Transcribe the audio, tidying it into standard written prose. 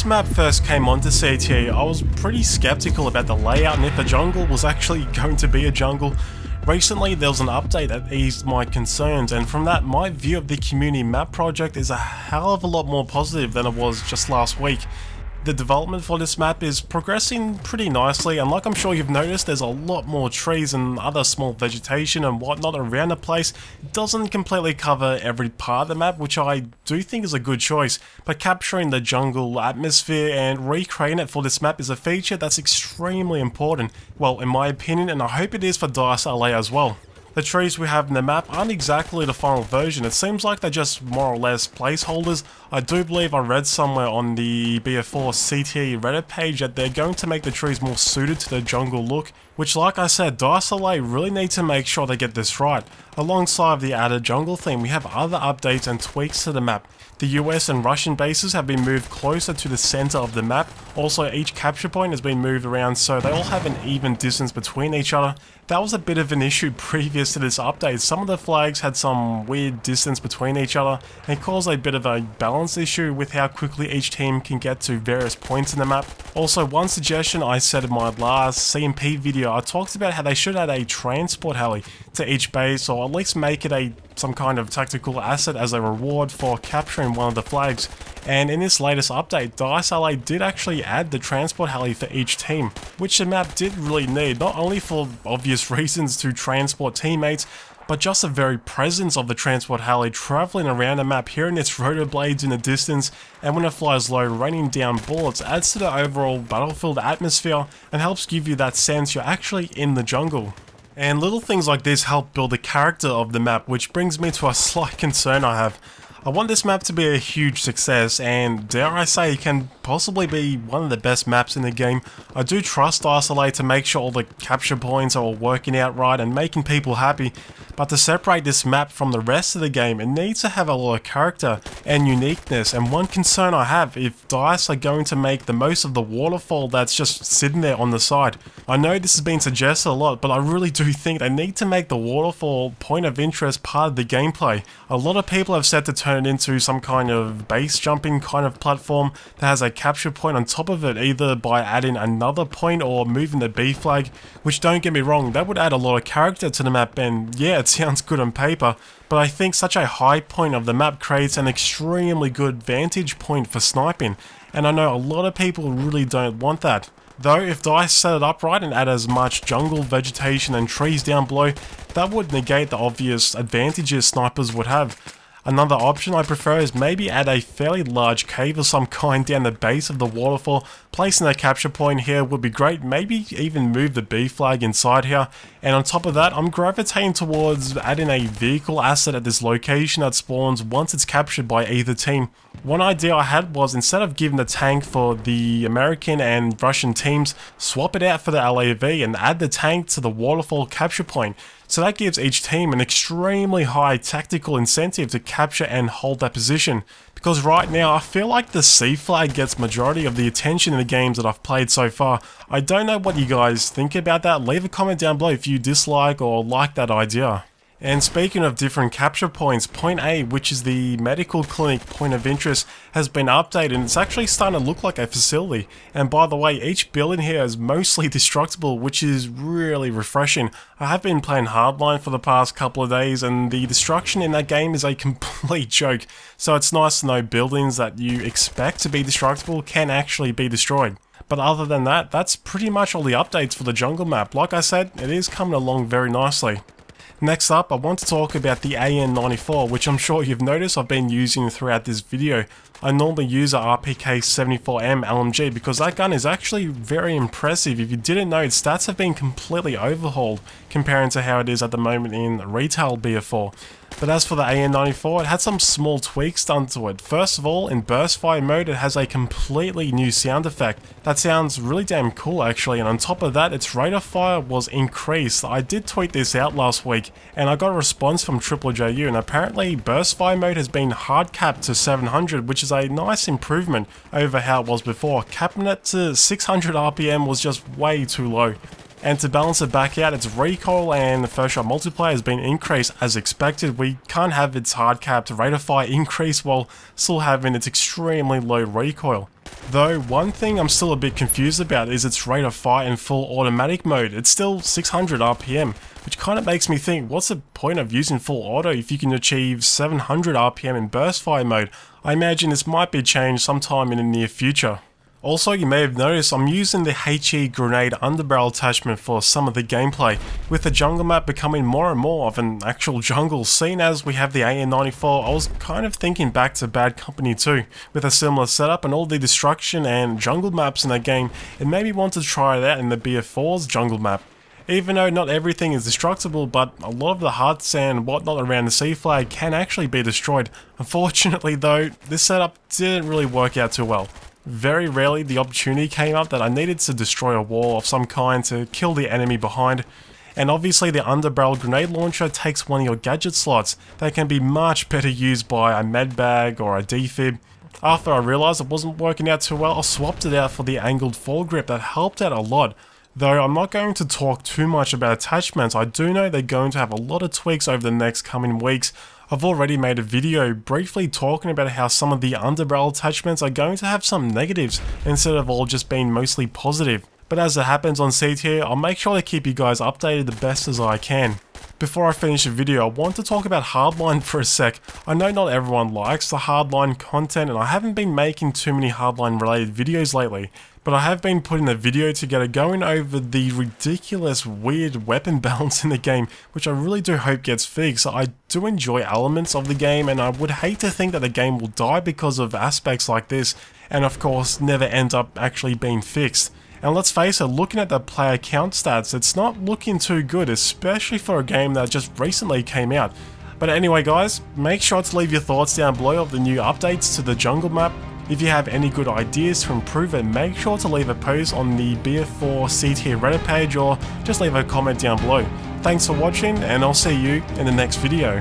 map first came onto CTE, I was pretty skeptical about the layout and if the jungle was actually going to be a jungle. Recently there was an update that eased my concerns, and from that my view of the community map project is a hell of a lot more positive than it was just last week. The development for this map is progressing pretty nicely, and like I'm sure you've noticed, there's a lot more trees and other small vegetation and whatnot around the place. It doesn't completely cover every part of the map, which I do think is a good choice, but capturing the jungle atmosphere and recreating it for this map is a feature that's extremely important, well, in my opinion, and I hope it is for Dice LA as well. The trees we have in the map aren't exactly the final version, it seems like they're just more or less placeholders. I do believe I read somewhere on the BF4 CTE Reddit page that they're going to make the trees more suited to the jungle look, which, like I said, Dice LA really need to make sure they get this right. Alongside the added jungle theme, we have other updates and tweaks to the map. The US and Russian bases have been moved closer to the center of the map. Also, each capture point has been moved around so they all have an even distance between each other. That was a bit of an issue previous to this update. Some of the flags had some weird distance between each other and it caused a bit of a balance issue with how quickly each team can get to various points in the map. Also, one suggestion I said in my last CMP video, I talked about how they should add a transport heli to each base, or at least make it some kind of tactical asset as a reward for capturing one of the flags. And in this latest update, Dice LA did actually add the transport heli for each team, which the map did really need, not only for obvious reasons to transport teammates, but just the very presence of the transport heli travelling around the map, hearing its rotor blades in the distance, and when it flies low, raining down bullets, adds to the overall battlefield atmosphere and helps give you that sense you're actually in the jungle. And little things like this help build the character of the map, which brings me to a slight concern I have. I want this map to be a huge success, and dare I say it can possibly be one of the best maps in the game. I do trust Dice LA to make sure all the capture points are all working out right and making people happy, but to separate this map from the rest of the game, it needs to have a lot of character and uniqueness. And one concern I have, if Dice are going to make the most of the waterfall that's just sitting there on the side. I know this has been suggested a lot, but I really do think they need to make the waterfall point of interest part of the gameplay. A lot of people have said to turn it into some kind of base jumping kind of platform that has a capture point on top of it, either by adding another point or moving the B flag, which, don't get me wrong, that would add a lot of character to the map, and yeah, it sounds good on paper, but I think such a high point of the map creates an extremely good vantage point for sniping, and I know a lot of people really don't want that. Though if Dice set it up right and add as much jungle vegetation and trees down below, that would negate the obvious advantages snipers would have. Another option I prefer is maybe add a fairly large cave of some kind down the base of the waterfall. Placing a capture point here would be great, maybe even move the B flag inside here. And on top of that, I'm gravitating towards adding a vehicle asset at this location that spawns once it's captured by either team. One idea I had was, instead of giving the tank for the American and Russian teams, swap it out for the LAV and add the tank to the waterfall capture point. So that gives each team an extremely high tactical incentive to capture and hold that position. Because right now, I feel like the C flag gets majority of the attention in the games that I've played so far. I don't know what you guys think about that. Leave a comment down below if you dislike or like that idea. And speaking of different capture points, Point A, which is the medical clinic point of interest, has been updated and it's actually starting to look like a facility. And by the way, each building here is mostly destructible, which is really refreshing. I have been playing Hardline for the past couple of days and the destruction in that game is a complete joke. So it's nice to know buildings that you expect to be destructible can actually be destroyed. But other than that, that's pretty much all the updates for the jungle map. Like I said, it is coming along very nicely. Next up, I want to talk about the AN-94, which I'm sure you've noticed I've been using throughout this video. I normally use a RPK-74M LMG because that gun is actually very impressive. If you didn't know, its stats have been completely overhauled comparing to how it is at the moment in retail BF4. But as for the AN-94, it had some small tweaks done to it. First of all, in burst fire mode, it has a completely new sound effect. That sounds really damn cool actually, and on top of that, its rate of fire was increased. I did tweet this out last week, and I got a response from JJU, and apparently burst fire mode has been hard capped to 700, which is a nice improvement over how it was before. Capping it to 600 RPM was just way too low. And to balance it back out, its recoil and the first shot multiplier has been increased as expected. We can't have its hard capped rate of fire increase while still having its extremely low recoil. Though, one thing I'm still a bit confused about is its rate of fire in full automatic mode. It's still 600 RPM, which kind of makes me think, what's the point of using full auto if you can achieve 700 RPM in burst fire mode? I imagine this might be changed sometime in the near future. Also, you may have noticed I'm using the HE grenade underbarrel attachment for some of the gameplay, with the jungle map becoming more and more of an actual jungle. Seeing as we have the AN-94, I was kind of thinking back to Bad Company 2, with a similar setup and all the destruction and jungle maps in that game. It made me want to try it out in the BF4's jungle map. Even though not everything is destructible, but a lot of the huts and whatnot around the sea flag can actually be destroyed. Unfortunately though, this setup didn't really work out too well. Very rarely the opportunity came up that I needed to destroy a wall of some kind to kill the enemy behind. And obviously the underbarrel grenade launcher takes one of your gadget slots that can be much better used by a medbag or a defib. After I realised it wasn't working out too well, I swapped it out for the angled foregrip that helped out a lot. Though I'm not going to talk too much about attachments, I do know they're going to have a lot of tweaks over the next coming weeks. I've already made a video briefly talking about how some of the underbarrel attachments are going to have some negatives instead of all just being mostly positive. But as it happens on CTE, I'll make sure to keep you guys updated the best as I can. Before I finish the video, I want to talk about Hardline for a sec. I know not everyone likes the Hardline content and I haven't been making too many Hardline related videos lately, but I have been putting a video together going over the ridiculous weird weapon balance in the game, which I really do hope gets fixed. I do enjoy elements of the game and I would hate to think that the game will die because of aspects like this, and of course never end up actually being fixed. And let's face it, looking at the player count stats, it's not looking too good, especially for a game that just recently came out. But anyway guys, make sure to leave your thoughts down below of the new updates to the jungle map. If you have any good ideas to improve it, make sure to leave a post on the BF4 CTE Reddit page or just leave a comment down below. Thanks for watching and I'll see you in the next video.